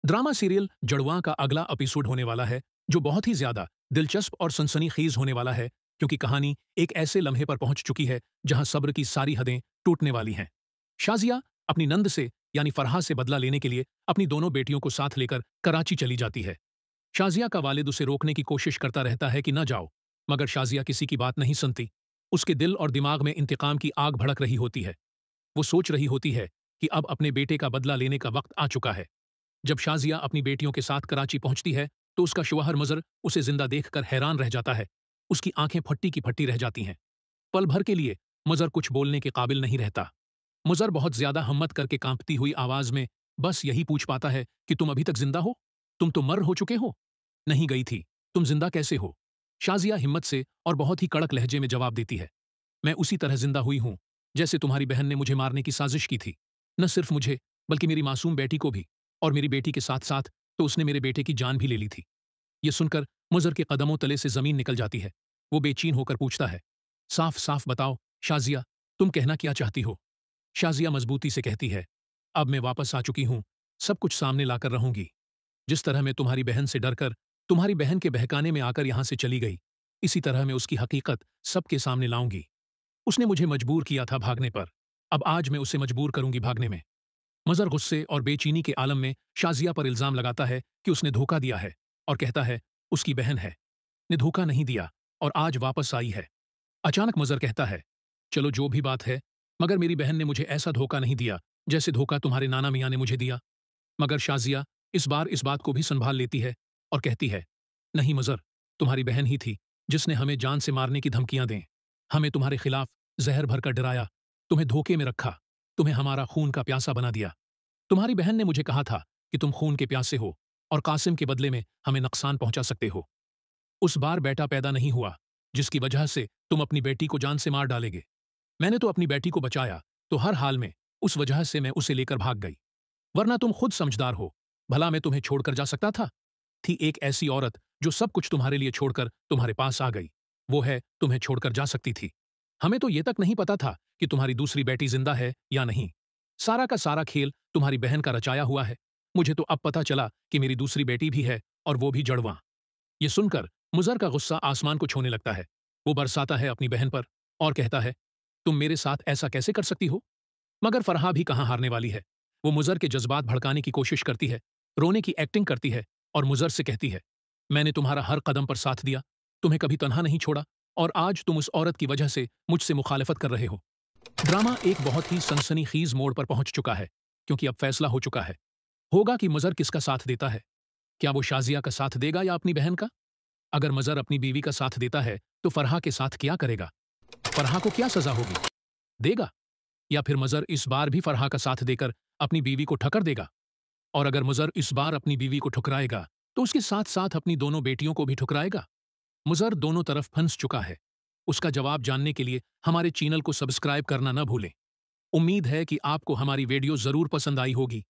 Drama serial जड़ुआ का अगला episode होने वाला है, जो बहुत ही ज्यादा दिलचस्प और सनसनीखेज होने वाला है, क्योंकि कहानी एक ऐसे लम्हे पर पहुंच चुकी है जहां सब्र की सारी हदें टूटने वाली हैं। शाजिया अपनी नंद से यानी फरहा से बदला लेने के लिए अपनी दोनों बेटियों को साथ लेकर कराची चली जाती है। शाजिया का वालिद उसे रोकने की कोशिश करता रहता है कि न जाओ, मगर शाजिया किसी की बात नहीं सुनती। उसके दिल और दिमाग में इंतकाम की आग भड़क रही होती है। वो सोच रही होती है कि अब अपने बेटे का बदला लेने का वक्त आ चुका है। जब शाजिया अपनी बेटियों के साथ कराची पहुंचती है तो उसका शौहर मजर उसे जिंदा देखकर हैरान रह जाता है। उसकी आंखें फट्टी की फट्टी रह जाती हैं। पल भर के लिए मजर कुछ बोलने के काबिल नहीं रहता। मुजर बहुत ज्यादा हिम्मत करके कांपती हुई आवाज में बस यही पूछ पाता है कि तुम अभी तक जिंदा हो? तुम तो मर हो चुके हो। नहीं गई थी, तुम जिंदा कैसे हो? शाजिया हिम्मत से और बहुत ही कड़क लहजे में जवाब देती है, मैं उसी तरह जिंदा हुई हूं जैसे तुम्हारी बहन ने मुझे मारने की साजिश की थी। न सिर्फ मुझे, बल्कि मेरी मासूम बेटी को भी, और मेरी बेटी के साथ साथ तो उसने मेरे बेटे की जान भी ले ली थी। ये सुनकर मुजर के कदमों तले से जमीन निकल जाती है। वो बेचैन होकर पूछता है, साफ साफ बताओ शाजिया, तुम कहना क्या चाहती हो? शाजिया मजबूती से कहती है, अब मैं वापस आ चुकी हूं, सब कुछ सामने लाकर रहूंगी। जिस तरह मैं तुम्हारी बहन से डरकर तुम्हारी बहन के बहकाने में आकर यहां से चली गई, इसी तरह मैं उसकी हकीकत सबके सामने लाऊंगी। उसने मुझे मजबूर किया था भागने पर, अब आज मैं उसे मजबूर करूंगी भागने में। मजर गुस्से और बेचीनी के आलम में शाजिया पर इल्जाम लगाता है कि उसने धोखा दिया है और कहता है उसकी बहन है, ने धोखा नहीं दिया और आज वापस आई है। अचानक मजर कहता है, चलो जो भी बात है, मगर मेरी बहन ने मुझे ऐसा धोखा नहीं दिया जैसे धोखा तुम्हारे नाना मियाँ ने मुझे दिया। मगर शाजिया इस बार इस बात को भी संभाल लेती है और कहती है, नहीं मजर, तुम्हारी बहन ही थी जिसने हमें जान से मारने की धमकियां दें, हमें तुम्हारे खिलाफ जहर भरकर डराया, तुम्हें धोखे में रखा, तुम्हें हमारा खून का प्यासा बना दिया। तुम्हारी बहन ने मुझे कहा था कि तुम खून के प्यासे हो और कासिम के बदले में हमें नुकसान पहुंचा सकते हो। उस बार बेटा पैदा नहीं हुआ जिसकी वजह से तुम अपनी बेटी को जान से मार डालेगे। मैंने तो अपनी बेटी को बचाया, तो हर हाल में उस वजह से मैं उसे लेकर भाग गई। वरना तुम खुद समझदार हो, भला मैं तुम्हें छोड़कर जा सकता था? थी एक ऐसी औरत जो सब कुछ तुम्हारे लिए छोड़कर तुम्हारे पास आ गई, वो है तुम्हें छोड़कर जा सकती थी। हमें तो ये तक नहीं पता था कि तुम्हारी दूसरी बेटी जिंदा है या नहीं। सारा का सारा खेल तुम्हारी बहन का रचाया हुआ है। मुझे तो अब पता चला कि मेरी दूसरी बेटी भी है, और वो भी जड़वां। ये सुनकर मुजर का गुस्सा आसमान को छूने लगता है। वो बरसाता है अपनी बहन पर और कहता है, तुम मेरे साथ ऐसा कैसे कर सकती हो? मगर फरहा भी कहां हारने वाली है। वो मुजर के जज्बात भड़काने की कोशिश करती है, रोने की एक्टिंग करती है और मुजर से कहती है, मैंने तुम्हारा हर कदम पर साथ दिया, तुम्हें कभी तन्हा नहीं छोड़ा, और आज तुम उस औरत की वजह से मुझसे मुखालफत कर रहे हो। ड्रामा एक बहुत ही सनसनीखेज मोड़ पर पहुंच चुका है, क्योंकि अब फैसला हो चुका है। होगा कि मजर किसका साथ देता है। क्या वो शाजिया का साथ देगा या अपनी बहन का? अगर मजर अपनी बीवी का साथ देता है तो फरहा के साथ क्या करेगा? फरहा को क्या सजा होगी? देगा? या फिर मजर इस बार भी फरहा का साथ देकर अपनी बीवी को ठकर देगा? और अगर मुजर इस बार अपनी बीवी को ठुकराएगा तो उसके साथ साथ अपनी दोनों बेटियों को भी ठुकराएगा। मुजर दोनों तरफ फंस चुका है। उसका जवाब जानने के लिए हमारे चैनल को सब्सक्राइब करना न भूलें। उम्मीद है कि आपको हमारी वीडियो जरूर पसंद आई होगी।